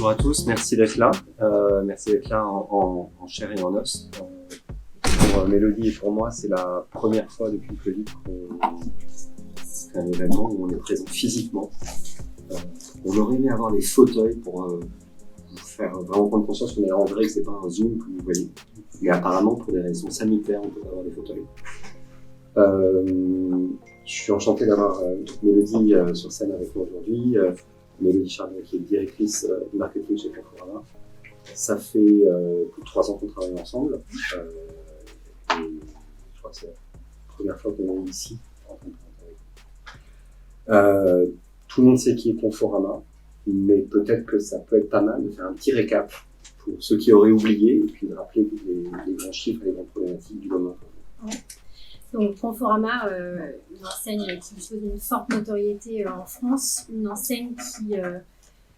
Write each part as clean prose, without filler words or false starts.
Bonjour à tous, merci d'être là. Merci d'être là en chair et en os. Pour Mélodie et pour moi, c'est la première fois depuis le Covid qu'on fait un événement où on est présent physiquement. On aurait aimé avoir des fauteuils pour vous faire vraiment prendre conscience qu'on est en vrai, que c'est pas un Zoom que vous voyez. Mais apparemment, pour des raisons sanitaires, on peut avoir des fauteuils. Je suis enchanté d'avoir Mélodie sur scène avec moi aujourd'hui. Mélodie Charnier, qui est directrice du marketing chez Conforama. Ça fait plus de 3 ans qu'on travaille ensemble. Et je crois que c'est la première fois qu'on est ici en train de travailler avec vous. Tout le monde sait qui est Conforama, mais peut-être que ça peut être pas mal de faire un petit récap pour ceux qui auraient oublié, et puis de rappeler les grands chiffres et les grandes problématiques du moment. Ouais. Donc Conforama, une enseigne qui dispose d'une forte notoriété en France, une enseigne qui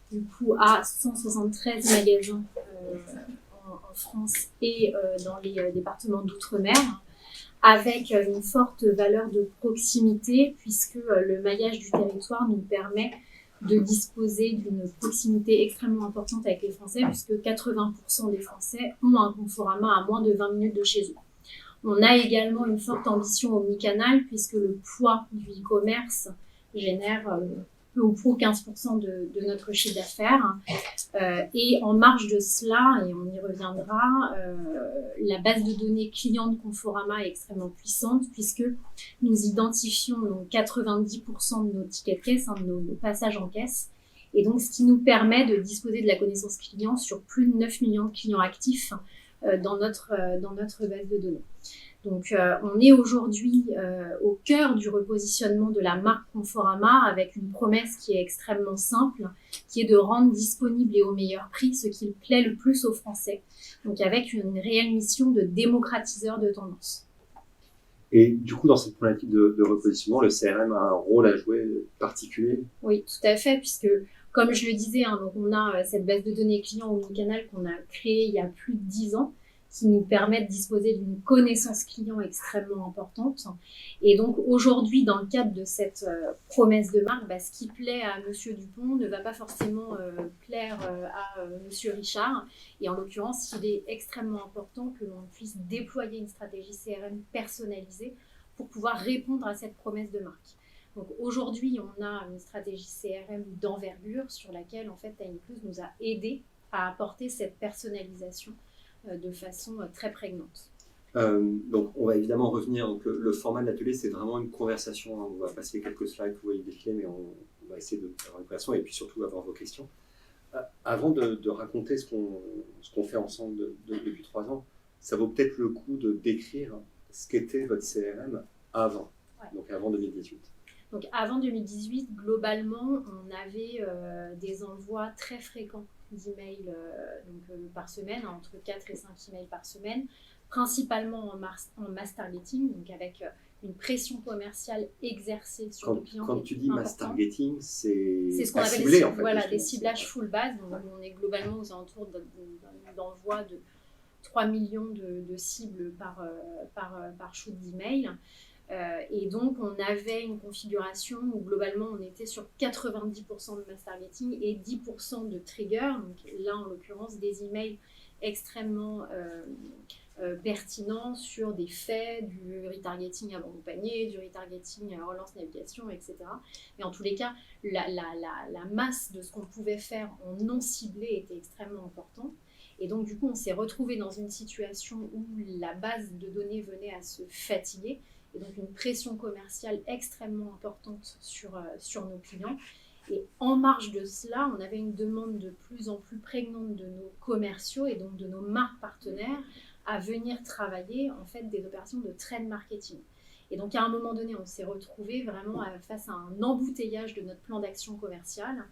du coup a 173 magasins en France et dans les départements d'outre-mer, avec une forte valeur de proximité, puisque le maillage du territoire nous permet de disposer d'une proximité extrêmement importante avec les Français, puisque 80% des Français ont un Conforama à moins de 20 minutes de chez eux. On a également une forte ambition omnicanal, puisque le poids du e-commerce génère peu ou prou 15% de notre chiffre d'affaires. Et en marge de cela, et on y reviendra, la base de données client de Conforama est extrêmement puissante, puisque nous identifions donc 90% de nos tickets de caisse, de nos passages en caisse. Et donc, ce qui nous permet de disposer de la connaissance client sur plus de 9 millions de clients actifs dans notre base de données. Donc, on est aujourd'hui au cœur du repositionnement de la marque Conforama avec une promesse qui est extrêmement simple, qui est de rendre disponible et au meilleur prix ce qui plaît le plus aux Français. Donc, avec une réelle mission de démocratiseur de tendance. Et du coup, dans cette problématique de repositionnement, le CRM a un rôle à jouer particulier? Oui, tout à fait, puisque comme je le disais, donc on a cette base de données client omnicanal qu'on a créée il y a plus de 10 ans, qui nous permet de disposer d'une connaissance client extrêmement importante. Et donc aujourd'hui, dans le cadre de cette promesse de marque, ce qui plaît à Monsieur Dupont ne va pas forcément plaire à Monsieur Richard. Et en l'occurrence, il est extrêmement important que l'on puisse déployer une stratégie CRM personnalisée pour pouvoir répondre à cette promesse de marque. Donc aujourd'hui, on a une stratégie CRM d'envergure sur laquelle en fait Tiny Plus nous a aidé à apporter cette personnalisation de façon très prégnante. Donc on va évidemment revenir, donc le format de l'atelier c'est vraiment une conversation, on va passer quelques slides que vous voyez défiler, mais on va essayer de faire une conversation et puis surtout avoir vos questions. Avant de raconter ce qu'on fait ensemble depuis 3 ans, ça vaut peut-être le coup de décrire ce qu'était votre CRM avant, donc avant 2018. Donc avant 2018, globalement, on avait des envois très fréquents d'emails par semaine, entre 4 et 5 emails par semaine, principalement en mass targeting, donc avec une pression commerciale exercée sur nos clients. Quand tu dis mass targeting, c'est ce qu'on appelle ciblé, en fait, voilà, des ciblages full base. Donc on est globalement aux alentours d'envoi de 3 millions de cibles par shoot d'email. Et donc, on avait une configuration où globalement, on était sur 90% de mass targeting et 10% de trigger. Donc là, en l'occurrence, des emails extrêmement pertinents sur des faits, du retargeting avant le panier, du retargeting relance navigation, etc. Mais en tous les cas, la masse de ce qu'on pouvait faire en non ciblé était extrêmement importante. Et donc, du coup, on s'est retrouvé dans une situation où la base de données venait à se fatiguer. Et donc une pression commerciale extrêmement importante sur nos clients. Et en marge de cela, on avait une demande de plus en plus prégnante de nos commerciaux et donc de nos marques partenaires à venir travailler en fait des opérations de trend marketing. Et donc à un moment donné, on s'est retrouvé vraiment face à un embouteillage de notre plan d'action commercial,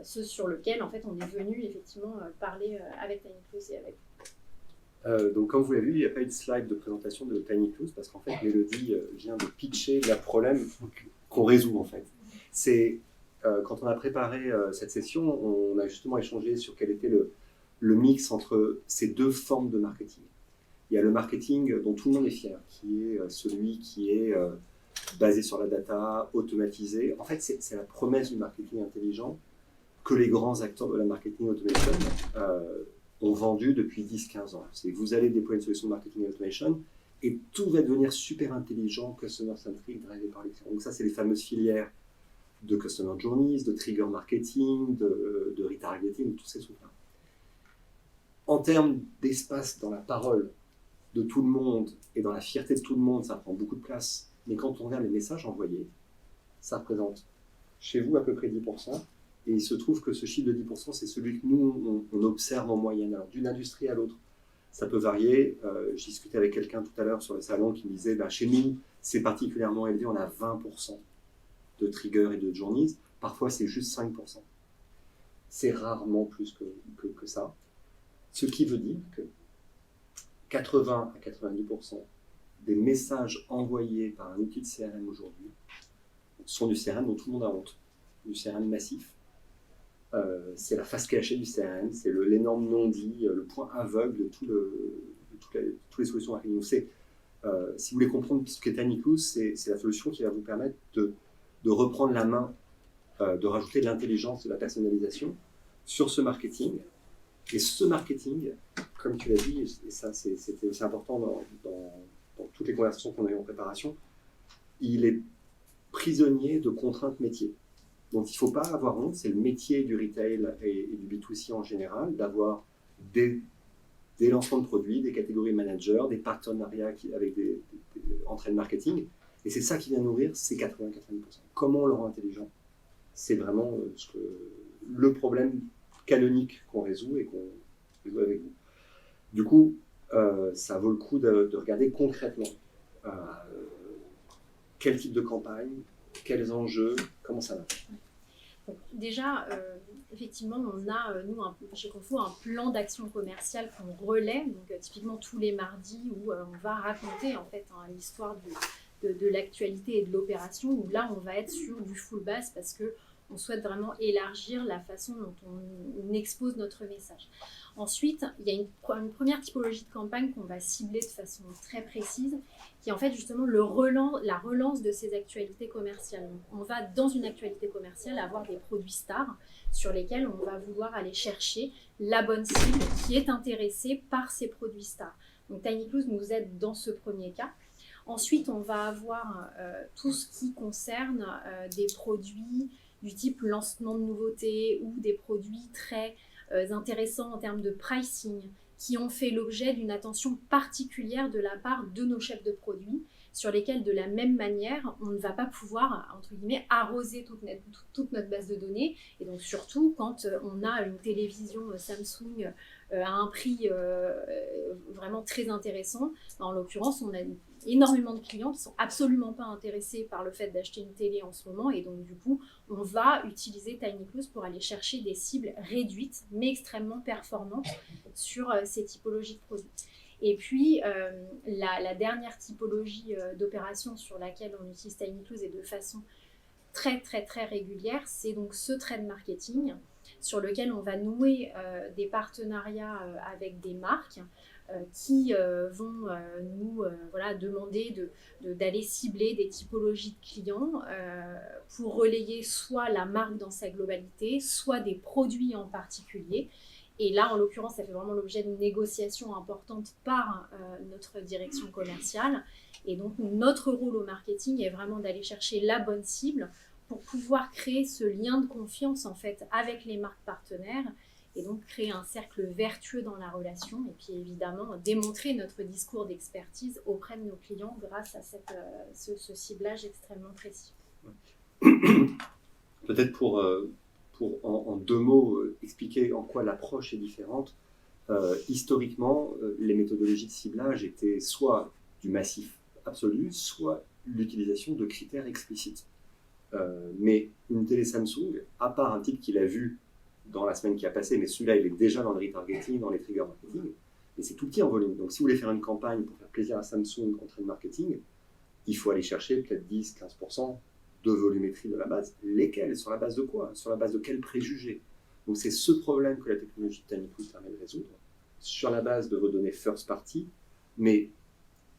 ce sur lequel en fait on est venu effectivement parler avec Tiny Plus et avec donc comme vous l'avez vu, il n'y a pas eu de slide de présentation de Tiny Plus parce qu'en fait Mélodie vient de pitcher le problème qu'on résout en fait. C'est quand on a préparé cette session, on a justement échangé sur quel était le mix entre ces deux formes de marketing. Il y a le marketing dont tout le monde est fier, qui est celui qui est basé sur la data, automatisé. En fait, c'est la promesse du marketing intelligent que les grands acteurs de la marketing automation ont vendu depuis 10-15 ans. C'est que vous allez déployer une solution de marketing automation et tout va devenir super intelligent, customer-centric, drivé par les clients. Donc ça, c'est les fameuses filières de customer journeys, de trigger marketing, de retargeting, tous ces trucs-là. En termes d'espace dans la parole de tout le monde et dans la fierté de tout le monde, ça prend beaucoup de place. Mais quand on regarde les messages envoyés, ça représente chez vous à peu près 10%. Et il se trouve que ce chiffre de 10%, c'est celui que nous, on observe en moyenne. Alors, d'une industrie à l'autre, ça peut varier. J'ai discuté avec quelqu'un tout à l'heure sur le salon qui me disait, chez nous, c'est particulièrement élevé, on a 20% de triggers et de journeys. Parfois, c'est juste 5%. C'est rarement plus que ça. Ce qui veut dire que 80 à 90% des messages envoyés par un outil de CRM aujourd'hui sont du CRM dont tout le monde a honte, du CRM massif. C'est la face cachée du CRM, c'est l'énorme non-dit, le point aveugle de toutes les solutions marketing. Si vous voulez comprendre ce qu'est TinyClous, c'est la solution qui va vous permettre de reprendre la main, de rajouter de l'intelligence, de la personnalisation sur ce marketing. Et ce marketing, comme tu l'as dit, et ça c'était aussi important dans toutes les conversations qu'on a eues en préparation, il est prisonnier de contraintes métiers. Donc il ne faut pas avoir honte, c'est le métier du retail et du B2C en général, d'avoir des lancements de produits, des catégories managers, des partenariats avec des entraînes marketing. Et c'est ça qui vient nourrir ces 80-90%. Comment on le rend intelligent? C'est vraiment le problème canonique qu'on résout et qu'on résout avec vous. Du coup, ça vaut le coup de regarder concrètement quel type de campagne, quels enjeux, comment ça marche. Donc, déjà, effectivement, on a, nous, chez Confo, un plan d'action commerciale qu'on relaie, donc typiquement tous les mardis où on va raconter en fait l'histoire de l'actualité et de l'opération, où là, on va être sur du full base parce que on souhaite vraiment élargir la façon dont on expose notre message. Ensuite, il y a une première typologie de campagne qu'on va cibler de façon très précise, qui est en fait justement la relance de ces actualités commerciales. Donc, on va, dans une actualité commerciale, avoir des produits stars sur lesquels on va vouloir aller chercher la bonne cible qui est intéressée par ces produits stars. Donc TinyClous nous aide dans ce premier cas. Ensuite, on va avoir tout ce qui concerne des produits du type lancement de nouveautés ou des produits très intéressants en termes de pricing qui ont fait l'objet d'une attention particulière de la part de nos chefs de produits sur lesquels de la même manière on ne va pas pouvoir entre guillemets arroser toute notre base de données et donc surtout quand on a une télévision Samsung à un prix vraiment très intéressant. En l'occurrence, on a énormément de clients qui sont absolument pas intéressés par le fait d'acheter une télé en ce moment et donc du coup on va utiliser TinyClous pour aller chercher des cibles réduites mais extrêmement performantes sur ces typologies de produits. Et puis la dernière typologie d'opération sur laquelle on utilise TinyClous et de façon très très très régulière, c'est donc ce trade marketing sur lequel on va nouer des partenariats avec des marques qui vont nous demander d'aller cibler des typologies de clients pour relayer soit la marque dans sa globalité, soit des produits en particulier. Et là, en l'occurrence, ça fait vraiment l'objet d'une négociation importante par notre direction commerciale. Et donc, notre rôle au marketing est vraiment d'aller chercher la bonne cible pour pouvoir créer ce lien de confiance en fait avec les marques partenaires et donc créer un cercle vertueux dans la relation et puis évidemment démontrer notre discours d'expertise auprès de nos clients grâce à ce ciblage extrêmement précis. Peut-être pour en 2 mots expliquer en quoi l'approche est différente. Historiquement, les méthodologies de ciblage étaient soit du massif absolu, soit l'utilisation de critères explicites. Mais une télé Samsung, à part un type qui l'a vu dans la semaine qui a passé, mais celui-là il est déjà dans le retargeting, dans les trigger marketing, et c'est tout petit en volume. Donc si vous voulez faire une campagne pour faire plaisir à Samsung en trade marketing, il faut aller chercher peut-être 10-15% de volumétrie de la base. Lesquels? Sur la base de quoi? Sur la base de quels préjugés? Donc c'est ce problème que la technologie de TinyClous permet de résoudre, sur la base de vos données first party, mais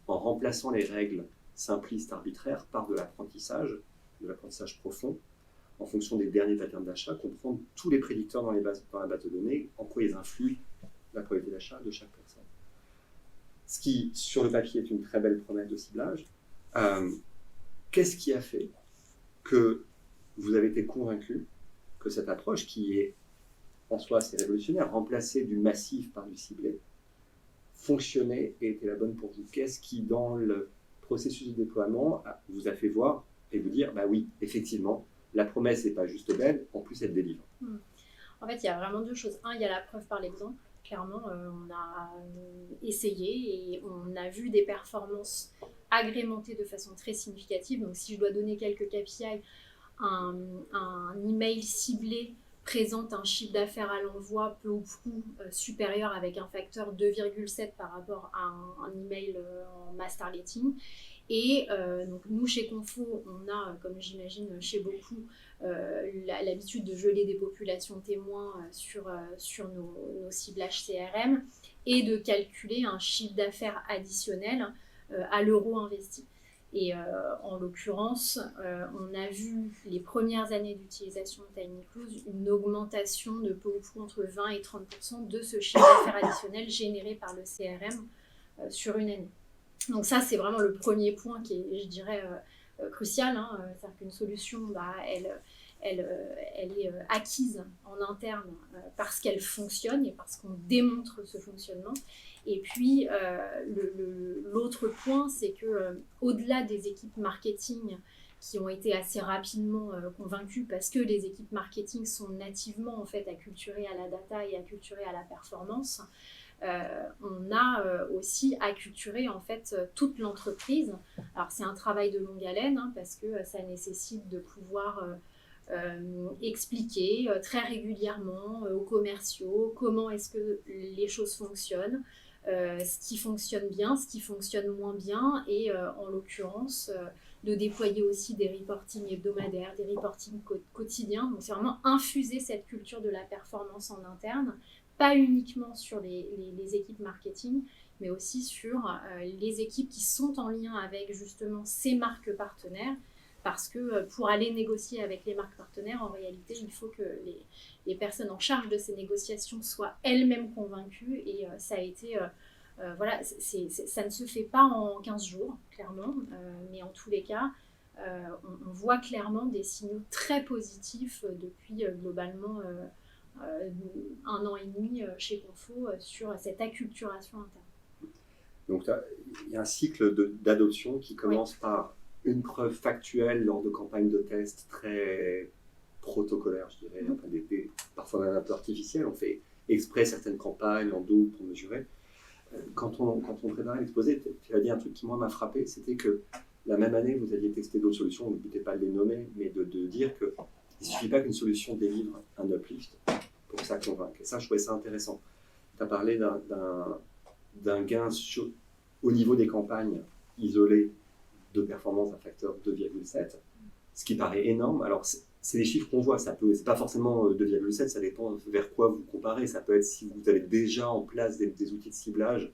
en remplaçant les règles simplistes, arbitraires, par de l'apprentissage profond, en fonction des derniers patterns d'achat, comprendre tous les prédicteurs dans la base de données, en quoi ils influent la probabilité d'achat de chaque personne. Ce qui, sur le papier, est une très belle promesse de ciblage. Qu'est-ce qui a fait que vous avez été convaincu que cette approche, qui est en soi assez révolutionnaire, remplacer du massif par du ciblé, fonctionnait et était la bonne pour vous? Qu'est-ce qui, dans le processus de déploiement, vous a fait voir et vous dire, bah oui, effectivement, la promesse n'est pas juste belle, en plus elle délivre? En fait, il y a vraiment deux choses. Un, il y a la preuve par l'exemple. Clairement, on a essayé et on a vu des performances agrémentées de façon très significative. Donc, si je dois donner quelques KPI, un email ciblé présente un chiffre d'affaires à l'envoi peu ou prou supérieur avec un facteur 2,7 par rapport à un email en mass targeting. Et donc nous, chez Confo, on a, comme j'imagine chez beaucoup, l'habitude de geler des populations témoins sur nos ciblages CRM et de calculer un chiffre d'affaires additionnel à l'euro investi. Et en l'occurrence, on a vu les premières années d'utilisation de Tiny Close une augmentation de peu ou prou entre 20 et 30% de ce chiffre d'affaires additionnel généré par le CRM sur une année. Donc ça, c'est vraiment le premier point qui est, je dirais, crucial. C'est-à-dire qu'une solution, elle est acquise en interne parce qu'elle fonctionne et parce qu'on démontre ce fonctionnement. Et puis, l'autre point, c'est que au-delà des équipes marketing qui ont été assez rapidement convaincues, parce que les équipes marketing sont nativement en fait acculturées à la data et acculturées à la performance, on a aussi acculturé en fait toute l'entreprise. Alors c'est un travail de longue haleine parce que ça nécessite de pouvoir expliquer très régulièrement aux commerciaux comment est-ce que les choses fonctionnent, ce qui fonctionne bien, ce qui fonctionne moins bien, et en l'occurrence de déployer aussi des reportings hebdomadaires, des reportings quotidiens. Donc c'est vraiment infuser cette culture de la performance en interne, pas uniquement sur les équipes marketing, mais aussi sur les équipes qui sont en lien avec justement ces marques partenaires, parce que pour aller négocier avec les marques partenaires, en réalité, il faut que les personnes en charge de ces négociations soient elles-mêmes convaincues, et ça a été... voilà, ça ne se fait pas en 15 jours, clairement, mais en tous les cas, on voit clairement des signaux très positifs depuis globalement 1 an et demi chez Confo sur cette acculturation interne. Donc il y a un cycle d'adoption qui commence par une preuve factuelle lors de campagnes de test très protocolaires, je dirais, parfois même un peu artificielles. On fait exprès certaines campagnes en double pour mesurer. Quand on préparait l'exposé, tu as dit un truc qui moi m'a frappé, c'était que la même année, vous aviez testé d'autres solutions, vous ne pouvez pas les nommer, mais de dire qu'il ne suffit pas qu'une solution délivre un uplift pour que ça convainque. Et ça, je trouvais ça intéressant. Tu as parlé d'un gain au niveau des campagnes isolées de performance à facteur 2,7, ce qui paraît énorme. Alors, c'est les chiffres qu'on voit, c'est pas forcément 2,7, ça dépend vers quoi vous comparez. Ça peut être si vous avez déjà en place des outils de ciblage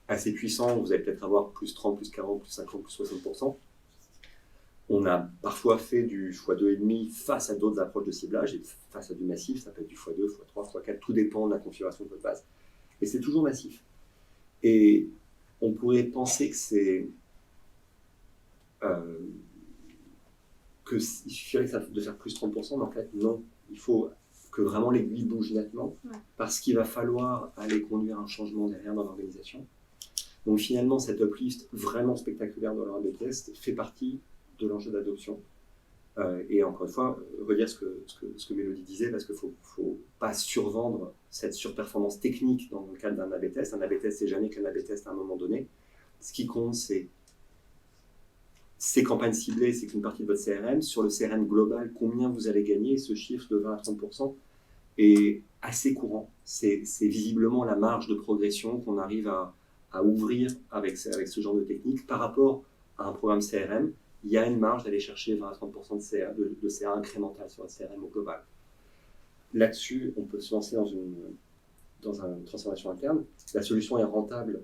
assez puissants, vous allez peut-être avoir plus 30, plus 40, plus 50, plus 60%. On a parfois fait du x2,5 face à d'autres approches de ciblage, et face à du massif, ça peut être du x2, x3, x4, tout dépend de la configuration de votre base. Et c'est toujours massif. Et on pourrait penser que qu'il suffirait de faire plus 30%, mais en fait, non. Il faut que vraiment l'aiguille bouge nettement, parce qu'il va falloir aller conduire un changement derrière dans l'organisation. Donc finalement, cet uplift vraiment spectaculaire dans leur A/B test fait partie de l'enjeu d'adoption. Et encore une fois, redire ce que Mélodie disait, parce qu'il ne faut pas survendre cette surperformance technique dans le cadre d'un A/B test. Un A/B test, c'est jamais qu'un A/B test à un moment donné. Ce qui compte, c'est ces campagnes ciblées, c'est qu'une partie de votre CRM. Sur le CRM global, combien vous allez gagner? Ce chiffre de 20 à 30% est assez courant. C'est visiblement la marge de progression qu'on arrive à ouvrir avec ce genre de technique. Par rapport à un programme CRM, il y a une marge d'aller chercher 20 à 30% de CA incrémental sur le CRM au global. Là-dessus, on peut se lancer dans une transformation interne. La solution est rentable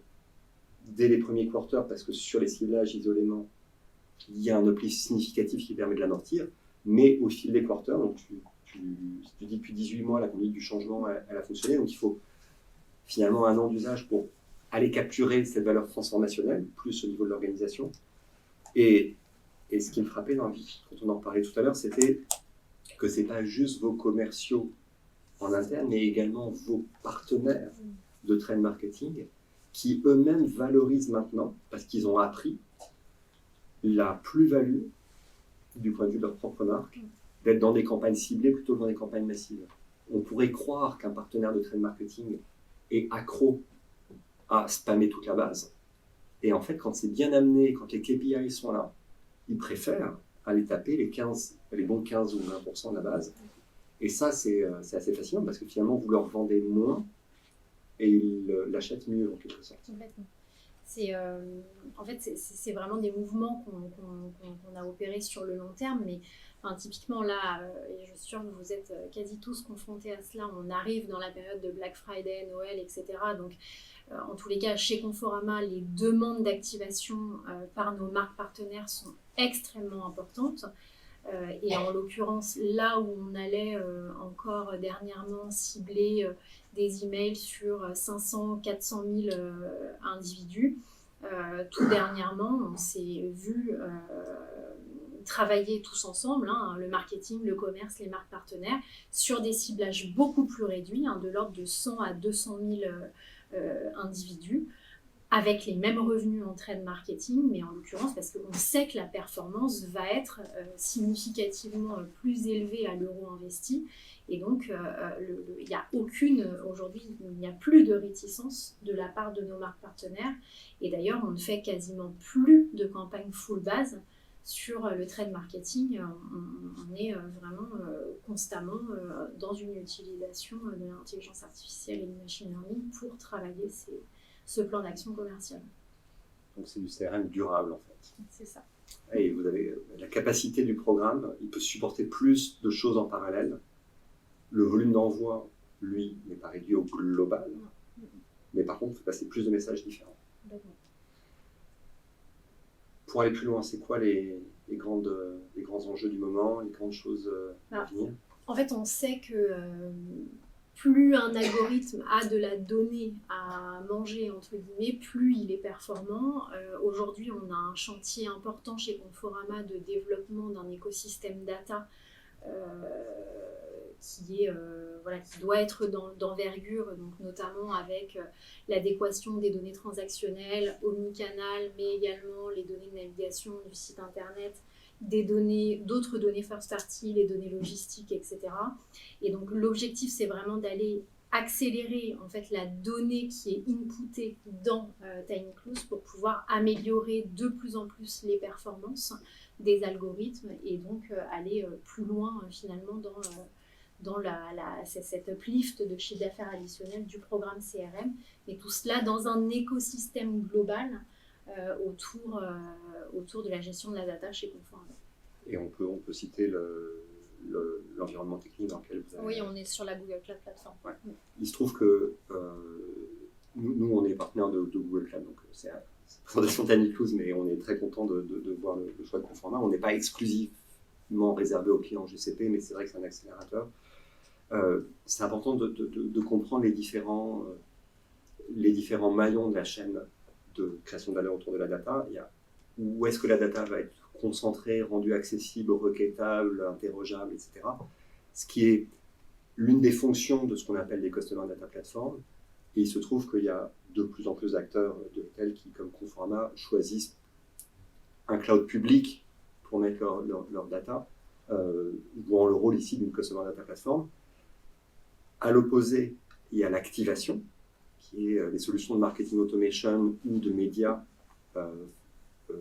dès les premiers quarters, parce que sur les ciblages isolément, il y a un uplift significatif qui permet de l'amortir. mais au fil des quarters, donc si tu dis depuis 18 mois, la conduite du changement, elle a fonctionné, donc il faut finalement 1 an d'usage pour aller capturer cette valeur transformationnelle, plus au niveau de l'organisation. Et ce qui me frappait dans la vie, quand on en parlait tout à l'heure, c'était que ce n'est pas juste vos commerciaux en interne, mais également vos partenaires de trade marketing qui eux-mêmes valorisent maintenant, parce qu'ils ont appris la plus-value du point de vue de leur propre marque, d'être dans des campagnes ciblées plutôt que dans des campagnes massives. On pourrait croire qu'un partenaire de trade marketing est accro à spammer toute la base. Et en fait, quand c'est bien amené, quand les KPI sont là, ils préfèrent aller taper les bons 15 ou 20% de la base. Et ça, c'est assez fascinant parce que finalement, vous leur vendez moins et ils l'achètent mieux en quelque sorte. Complètement. En fait, c'est vraiment des mouvements qu'on a opérés sur le long terme, mais typiquement là, et je suis sûre que vous êtes quasi tous confrontés à cela, on arrive dans la période de Black Friday, Noël, etc. Donc, en tous les cas, chez Conforama, les demandes d'activation par nos marques partenaires sont extrêmement importantes. Et en l'occurrence, là où on allait encore dernièrement cibler des emails sur 500, 400 000 individus, tout dernièrement, on s'est vu travailler tous ensemble, le marketing, le commerce, les marques partenaires, sur des ciblages beaucoup plus réduits, de l'ordre de 100 à 200 000 individus, avec les mêmes revenus en trade marketing, mais en l'occurrence parce qu'on sait que la performance va être significativement plus élevée à l'euro investi. Et donc, il n'y a aujourd'hui, il n'y a plus de réticence de la part de nos marques partenaires. Et d'ailleurs, on ne fait quasiment plus de campagne full base sur le trade marketing. On est vraiment constamment dans une utilisation de l'intelligence artificielle et du machine learning pour travailler ce plan d'action commercial. Donc c'est du CRM durable en fait. C'est ça. Et vous avez la capacité du programme, il peut supporter plus de choses en parallèle. Le volume d'envoi, lui, n'est pas réduit au global, mais par contre, il faut passer plus de messages différents. D'accord. Pour aller plus loin, c'est quoi les grands enjeux du moment, les grandes choses à venir? En fait, on sait que plus un algorithme a de la donnée à manger, entre guillemets, plus il est performant. Aujourd'hui, on a un chantier important chez Conforama de développement d'un écosystème data qui doit être d'envergure, donc notamment avec l'adéquation des données transactionnelles, omnicanal, mais également les données de navigation du site internet, d'autres données first party, les données logistiques, etc. Et donc l'objectif, c'est vraiment d'aller accélérer en fait la donnée qui est inputée dans TinyClose pour pouvoir améliorer de plus en plus les performances des algorithmes et donc aller plus loin finalement dans cet uplift de chiffre d'affaires additionnel du programme CRM, et tout cela dans un écosystème global autour de la gestion de la data chez Conforama. Et on peut citer l'environnement technique dans lequel vous avez... Oui, on est sur la Google Cloud Platform. Ouais. Il se trouve que nous, on est partenaire de Google Cloud, donc c'est la présentation TinyClose, mais on est très content de voir le choix de Conforama. On n'est pas exclusivement réservé aux clients GCP, mais c'est vrai que c'est un accélérateur. C'est important de comprendre les différents maillons de la chaîne de création de valeur autour de la data. Où est-ce que la data va être concentrée, rendue accessible, requêtable, interrogeable, etc. Ce qui est l'une des fonctions de ce qu'on appelle des Customer Data Platforms. Et il se trouve qu'il y a de plus en plus d'acteurs de retail qui, comme Conforama, choisissent un cloud public pour mettre leur data, jouant le rôle ici d'une Customer Data Platform. À l'opposé, il y a l'activation, qui est les solutions de marketing automation ou de médias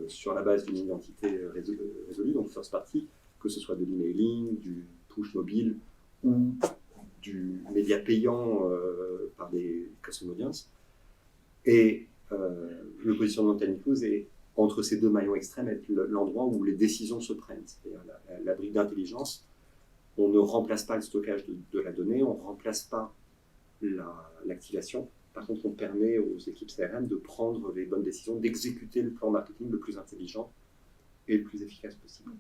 sur la base d'une identité résolue, donc first party, que ce soit de l'emailing, du push mobile ou du média payant par des custom audience. Et le positionnement de TinyClose est entre ces deux maillons extrêmes, être l'endroit où les décisions se prennent, c'est-à-dire la brique d'intelligence. On ne remplace pas le stockage de la donnée, on ne remplace pas l'activation. Par contre, on permet aux équipes CRM de prendre les bonnes décisions, d'exécuter le plan marketing le plus intelligent et le plus efficace possible.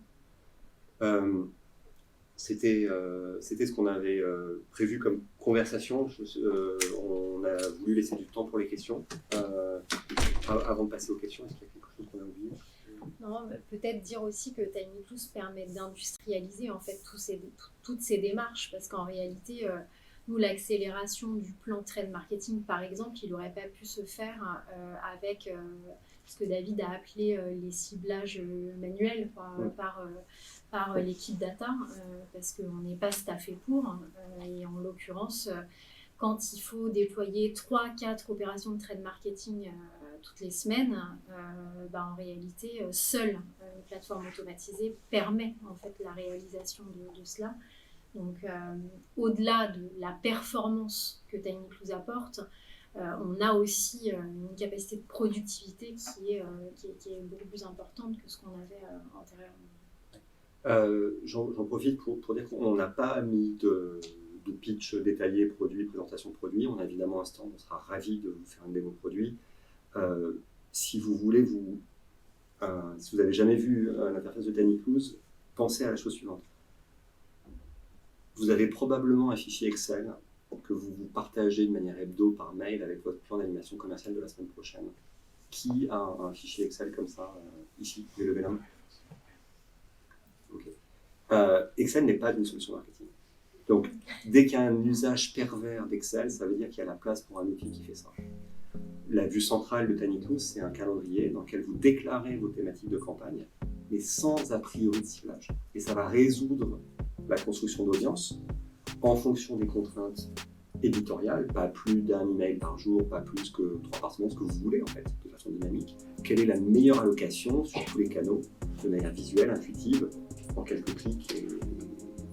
C'était ce qu'on avait prévu comme conversation. On a voulu laisser du temps pour les questions. Avant de passer aux questions, est-ce qu'il y a quelque chose qu'on a oublié? Non, peut-être dire aussi que Tiny Clues permet d'industrialiser en fait toutes ces démarches, parce qu'en réalité, nous, l'accélération du plan trade marketing, par exemple, il n'aurait pas pu se faire avec ce que David a appelé les ciblages manuels par l'équipe data, parce qu'on n'est pas staffé pour. Et en l'occurrence, quand il faut déployer 3-4 opérations de trade marketing toutes les semaines, en réalité, seule une plateforme automatisée permet en fait la réalisation de cela. Donc, au-delà de la performance que Tiny Clues apporte, on a aussi une capacité de productivité qui est beaucoup plus importante que ce qu'on avait antérieurement. J'en profite pour dire qu'on n'a pas mis de pitch détaillé, produit, présentation de produit. On a évidemment un stand, on sera ravis de vous faire une démo produit. Si vous voulez, si vous n'avez jamais vu l'interface de Tiny Clues, pensez à la chose suivante. Vous avez probablement un fichier Excel que vous partagez de manière hebdo par mail avec votre plan d'animation commerciale de la semaine prochaine. Qui a un fichier Excel comme ça ici? Vous pouvez lever la main. Okay. Excel n'est pas une solution marketing. Donc, dès qu'il y a un usage pervers d'Excel, ça veut dire qu'il y a la place pour un outil qui fait ça. La vue centrale de Tiny Clues, c'est un calendrier dans lequel vous déclarez vos thématiques de campagne, mais sans a priori de ciblage. Et ça va résoudre la construction d'audience en fonction des contraintes éditoriales, pas plus d'un email par jour, pas plus que 3 par semaine, ce que vous voulez en fait, de façon dynamique. Quelle est la meilleure allocation sur tous les canaux, de manière visuelle, intuitive, en quelques clics et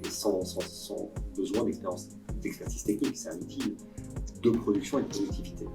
sans besoin d'expertise technique. C'est un outil de production et de productivité.